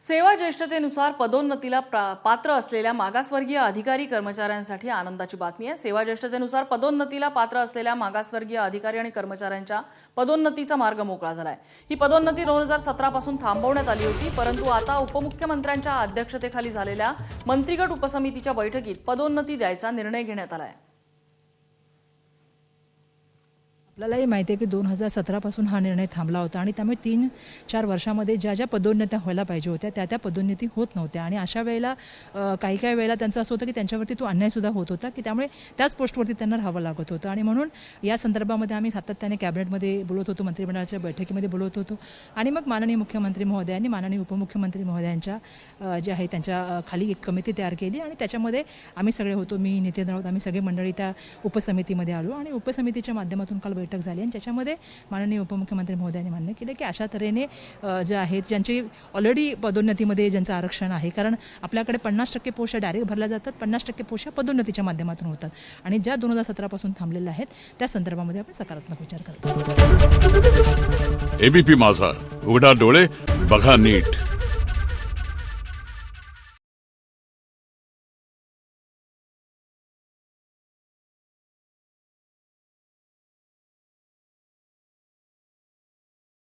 सेवा ज्येष्ठतेनुसार पदोन्नतीला पात्र असलेल्या मागासवर्गीय अधिकारी कर्मचाऱ्यांसाठी आनंदाची बातमी आहे। सेवा ज्येष्ठतेनुसार पदोन्नतीला पात्र असलेल्या मागासवर्गीय अधिकारी आणि कर्मचाऱ्यांच्या पदोन्नतीचा मार्ग मोकळा झालाय। ही पदोन्नती 2017 पासून थांबवण्यात आली होती, परंतु आता उपमुख्यमंत्र्यांच्या अध्यक्षतेखाली झालेल्या मंत्रिगट उपसमितीच्या बैठकीत पदोन्नती द्यायचा निर्णय घेण्यात आलाय। आपल्यालाही माहिती आहे की 2017 पासून हा निर्णय थांबला होता आणि त्यामुळे 3-4 वर्षांमध्ये ज्या पदोन्नत्या व्हायला पाहिजे होत्या त्या पदोन्नती होत नव्हत्या आणि अशा वेळेला काही वेळेला त्यांचं असं होतं की त्यांच्यावरती तो अन्याय सुद्धा होत होता की त्यामुळे त्याच पोस्टवरती त्यांना राहावं लागत होतं आणि म्हणून या संदर्भामध्ये आम्ही सातत्याने कॅबिनेटमध्ये बोलत होतो, मंत्रिमंडळाच्या बैठकीमध्ये बोलत होतो आणि मग माननीय मुख्यमंत्री महोदयांनी माननीय उपमुख्यमंत्री महोदयांच्या जे आहे त्यांच्या खाली एक कमिटी तयार केली आणि त्याच्यामध्ये आम्ही सगळे होतो, मी नितीन राऊत, आम्ही सगळे मंडळी त्या उपसमितीमध्ये आलो आणि उपसमितीच्या माध्यमातून काल बैठक झाली आणि त्याच्यामध्ये माननीय उपमुख्यमंत्री महोदयांनी मान्य केलं की अशा तऱ्हेने जे आहेत ज्यांची ऑलरेडी पदोन्नतीमध्ये ज्यांचं आरक्षण आहे, कारण आपल्याकडे 50% पोस्ट डायरेक्ट भरल्या जातात, 50% पोस्ट पदोन्नतीच्या माध्यमातून होतात आणि ज्या 2017 पासून थांबलेल्या आहेत त्या संदर्भामध्ये आपण सकारात्मक विचार करतो। एबीपी माझा, उघडा डोळे बघा नीट।